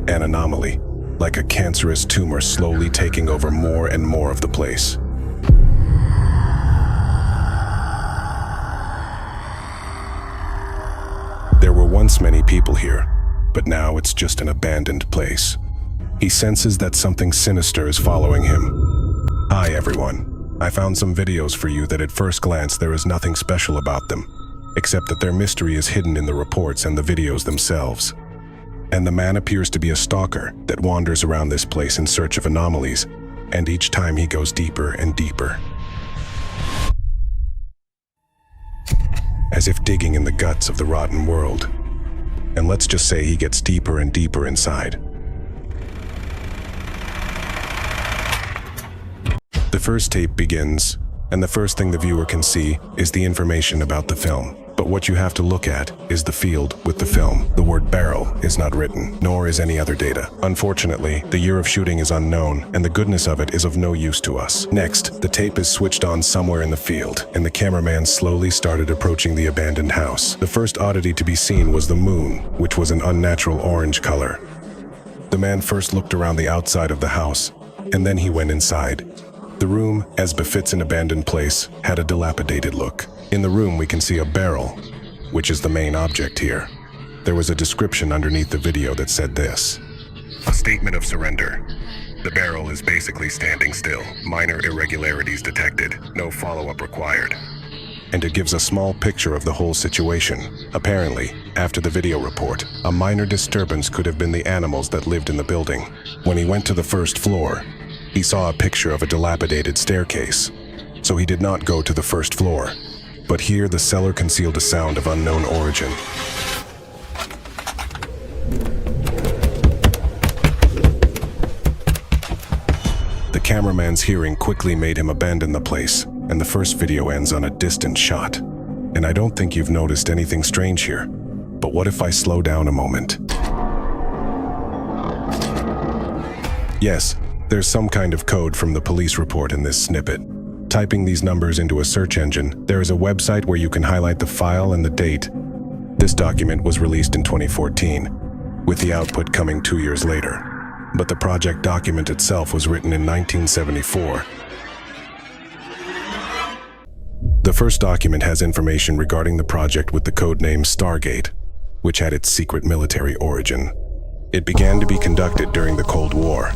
an anomaly, like a cancerous tumor slowly taking over more and more of the place. There were once many people here, but now it's just an abandoned place. He senses that something sinister is following him. Hi everyone, I found some videos for you that at first glance there is nothing special about them, except that their mystery is hidden in the reports and the videos themselves. And the man appears to be a stalker that wanders around this place in search of anomalies, and each time he goes deeper and deeper. As if digging in the guts of the rotten world. And let's just say he gets deeper and deeper inside. The first tape begins, and the first thing the viewer can see is the information about the film. But what you have to look at is the field with the film. The word barrel is not written, nor is any other data. Unfortunately, the year of shooting is unknown, and the goodness of it is of no use to us. Next, the tape is switched on somewhere in the field, and the cameraman slowly started approaching the abandoned house. The first oddity to be seen was the moon, which was an unnatural orange color. The man first looked around the outside of the house, and then he went inside. The room, as befits an abandoned place, had a dilapidated look. In the room we can see a barrel, which is the main object here. There was a description underneath the video that said this: a statement of surrender. The barrel is basically standing still. Minor irregularities detected. No follow-up required. And it gives a small picture of the whole situation. Apparently, after the video report, a minor disturbance could have been the animals that lived in the building. When he went to the first floor, he saw a picture of a dilapidated staircase. So he did not go to the first floor. But here the cellar concealed a sound of unknown origin. The cameraman's hearing quickly made him abandon the place, and the first video ends on a distant shot. And I don't think you've noticed anything strange here. But what if I slow down a moment? Yes, there's some kind of code from the police report in this snippet. Typing these numbers into a search engine, there is a website where you can highlight the file and the date. This document was released in 2014, with the output coming 2 years later. But the project document itself was written in 1974. The first document has information regarding the project with the code name Stargate, which had its secret military origin. It began to be conducted during the Cold War,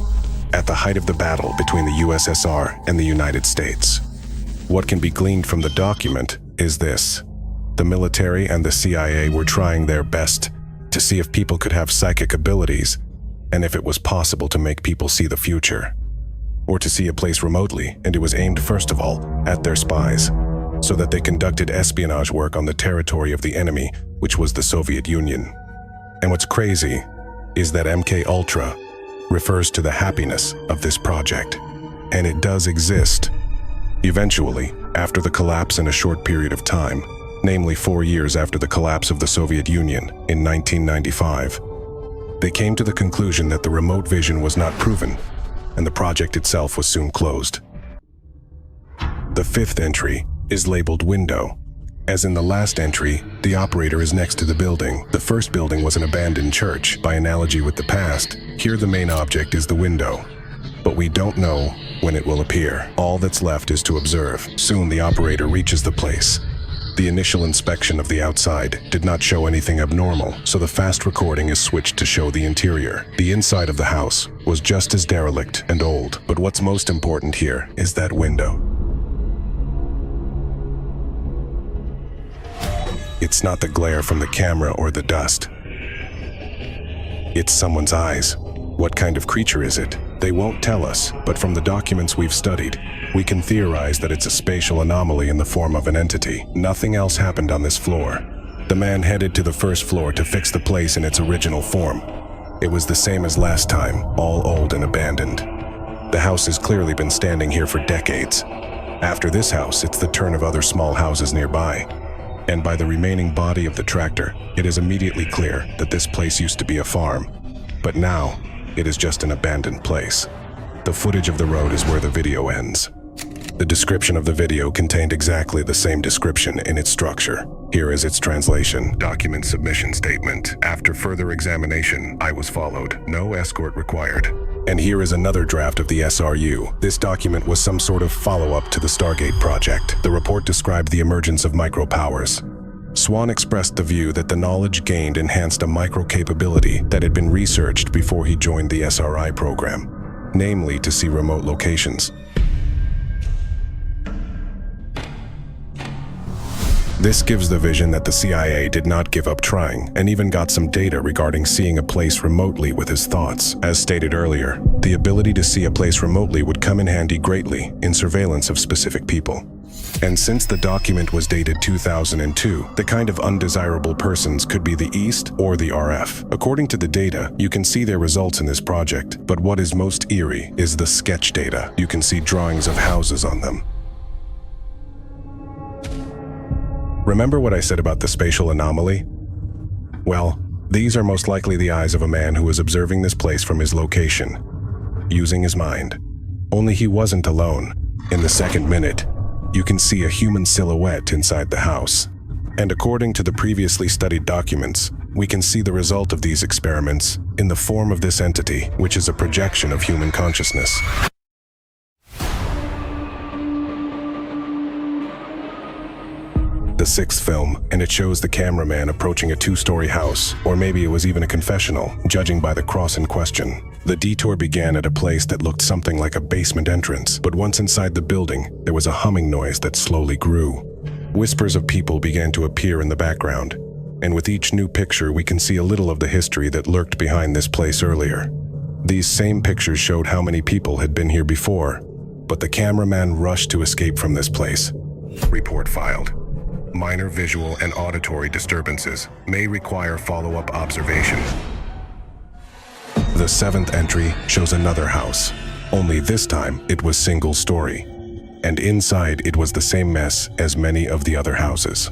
at the height of the battle between the USSR and the United States. What can be gleaned from the document is this: the military and the CIA were trying their best to see if people could have psychic abilities, and if it was possible to make people see the future, or to see a place remotely, and it was aimed first of all at their spies, so that they conducted espionage work on the territory of the enemy, which was the Soviet Union. And what's crazy is that MK Ultra refers to the happiness of this project, and it does exist. Eventually, after the collapse in a short period of time, namely 4 years after the collapse of the Soviet Union in 1995, they came to the conclusion that the remote vision was not proven, and the project itself was soon closed. The fifth entry is labeled Window. As in the last entry, the operator is next to the building. The first building was an abandoned church. By analogy with the past, here the main object is the window. But we don't know when it will appear. All that's left is to observe. Soon the operator reaches the place. The initial inspection of the outside did not show anything abnormal, so the fast recording is switched to show the interior. The inside of the house was just as derelict and old, but what's most important here is that window. It's not the glare from the camera or the dust. It's someone's eyes. What kind of creature is it? They won't tell us, but from the documents we've studied, we can theorize that it's a spatial anomaly in the form of an entity. Nothing else happened on this floor. The man headed to the first floor to fix the place in its original form. It was the same as last time, all old and abandoned. The house has clearly been standing here for decades. After this house, it's the turn of other small houses nearby. And by the remaining body of the tractor, it is immediately clear that this place used to be a farm. But now, it is just an abandoned place. The footage of the road is where the video ends. The description of the video contained exactly the same description in its structure. Here is its translation. Document submission statement. After further examination, I was followed. No escort required. And here is another draft of the SRU. This document was some sort of follow-up to the Stargate project. The report described the emergence of micropowers. Swan expressed the view that the knowledge gained enhanced a micro-capability that had been researched before he joined the SRI program, namely to see remote locations. This gives the vision that the CIA did not give up trying, and even got some data regarding seeing a place remotely with his thoughts. As stated earlier, the ability to see a place remotely would come in handy greatly in surveillance of specific people. And since the document was dated 2002, the kind of undesirable persons could be the East or the RF. According to the data, you can see their results in this project, but what is most eerie is the sketch data. You can see drawings of houses on them. Remember what I said about the spatial anomaly? Well, these are most likely the eyes of a man who was observing this place from his location, using his mind. Only he wasn't alone. In the second minute, you can see a human silhouette inside the house. And according to the previously studied documents, we can see the result of these experiments in the form of this entity, which is a projection of human consciousness. The sixth film, and it shows the cameraman approaching a two-story house, or maybe it was even a confessional, judging by the cross in question. The detour began at a place that looked something like a basement entrance, but once inside the building, there was a humming noise that slowly grew. Whispers of people began to appear in the background, and with each new picture we can see a little of the history that lurked behind this place earlier. These same pictures showed how many people had been here before, but the cameraman rushed to escape from this place. Report filed. Minor visual and auditory disturbances may require follow-up observation. The seventh entry shows another house, only this time it was single-story, and inside it was the same mess as many of the other houses.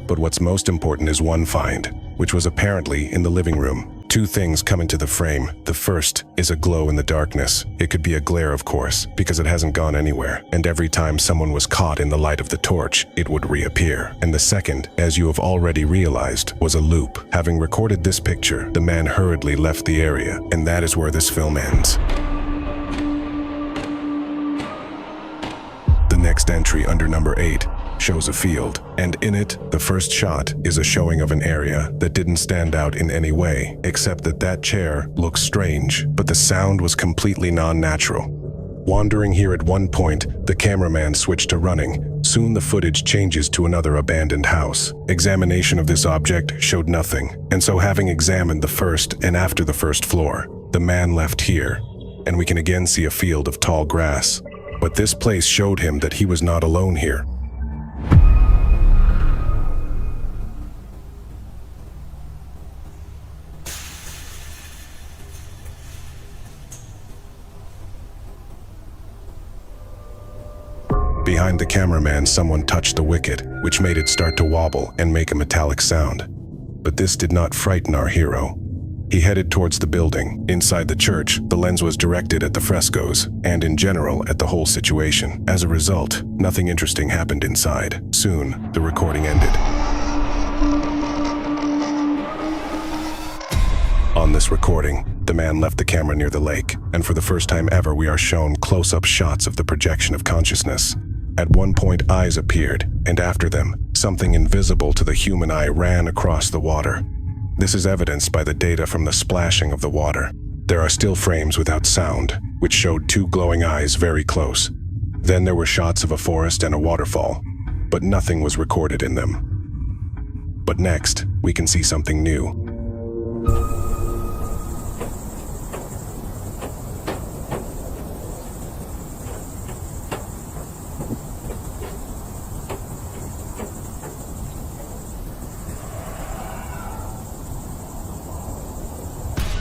But what's most important is one find, which was apparently in the living room. Two things come into the frame. The first is a glow in the darkness. It could be a glare, of course, because it hasn't gone anywhere, and every time someone was caught in the light of the torch, it would reappear. And the second, as you have already realized, was a loop. Having recorded this picture, the man hurriedly left the area, and that is where this film ends. The next entry under number 8 shows a field, and in it, the first shot is a showing of an area that didn't stand out in any way, except that that chair looks strange, but the sound was completely non-natural. Wandering here at one point, the cameraman switched to running. Soon the footage changes to another abandoned house. Examination of this object showed nothing, and so having examined the first and after the first floor, the man left here, and we can again see a field of tall grass. But this place showed him that he was not alone here. Behind the cameraman, someone touched the wicket, which made it start to wobble and make a metallic sound. But this did not frighten our hero. He headed towards the building. Inside the church, the lens was directed at the frescoes, and in general at the whole situation. As a result, nothing interesting happened inside. Soon, the recording ended. On this recording, the man left the camera near the lake, and for the first time ever we are shown close-up shots of the projection of consciousness. At one point, eyes appeared, and after them, something invisible to the human eye ran across the water. This is evidenced by the data from the splashing of the water. There are still frames without sound, which showed two glowing eyes very close. Then there were shots of a forest and a waterfall, but nothing was recorded in them. But next, we can see something new.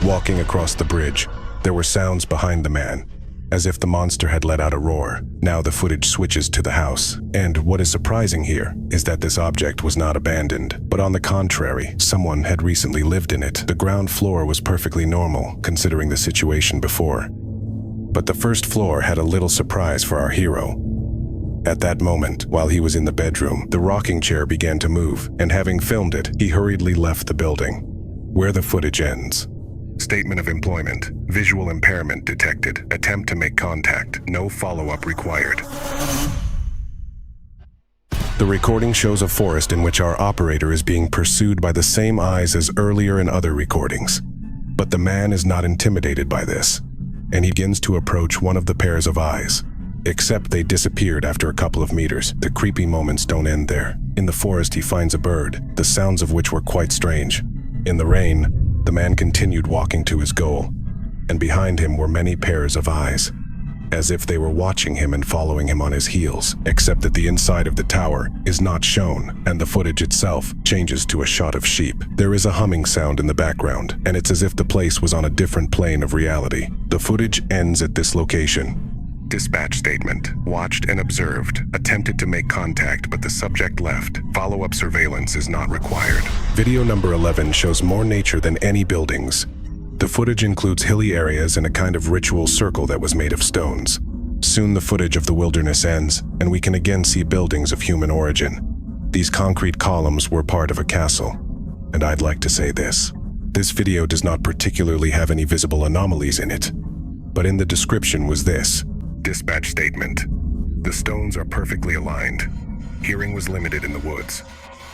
Walking across the bridge, there were sounds behind the man, as if the monster had let out a roar. Now the footage switches to the house, and what is surprising here is that this object was not abandoned, but on the contrary, someone had recently lived in it. The ground floor was perfectly normal, considering the situation before. But the first floor had a little surprise for our hero. At that moment, while he was in the bedroom, the rocking chair began to move, and having filmed it, he hurriedly left the building. Where the footage ends. Statement of employment. Visual impairment detected. Attempt to make contact. No follow-up required. The recording shows a forest in which our operator is being pursued by the same eyes as earlier in other recordings. But the man is not intimidated by this, and he begins to approach one of the pairs of eyes. Except they disappeared after a couple of meters. The creepy moments don't end there. In the forest, he finds a bird, the sounds of which were quite strange. In the rain, the man continued walking to his goal, and behind him were many pairs of eyes, as if they were watching him and following him on his heels, except that the inside of the tower is not shown, and the footage itself changes to a shot of sheep. There is a humming sound in the background, and it's as if the place was on a different plane of reality. The footage ends at this location. Dispatch statement. Watched and observed. Attempted to make contact, but the subject left. Follow-up surveillance is not required. Video number 11 shows more nature than any buildings. The footage includes hilly areas and a kind of ritual circle that was made of stones. Soon the footage of the wilderness ends, and we can again see buildings of human origin. These concrete columns were part of a castle. And I'd like to say this. This video does not particularly have any visible anomalies in it. But in the description was this. Dispatch statement. The stones are perfectly aligned. Hearing was limited in the woods.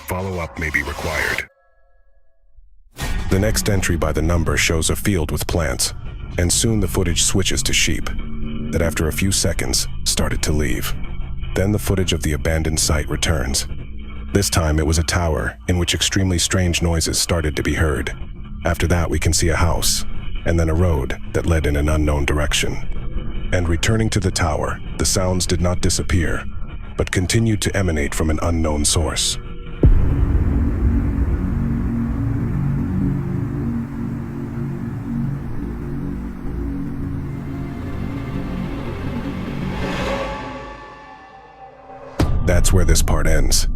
Follow-up may be required. The next entry by the number shows a field with plants, and soon the footage switches to sheep, that after a few seconds started to leave. Then the footage of the abandoned site returns. This time it was a tower in which extremely strange noises started to be heard. After that we can see a house, and then a road that led in an unknown direction. And returning to the tower, the sounds did not disappear, but continued to emanate from an unknown source. That's where this part ends.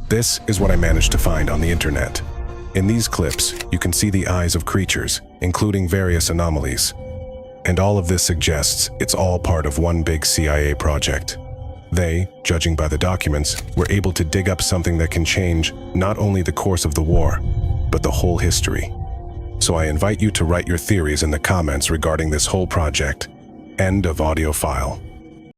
This is what I managed to find on the internet. In these clips, you can see the eyes of creatures, including various anomalies. And all of this suggests it's all part of one big CIA project. They, judging by the documents, were able to dig up something that can change not only the course of the war, but the whole history. So I invite you to write your theories in the comments regarding this whole project. End of audio file.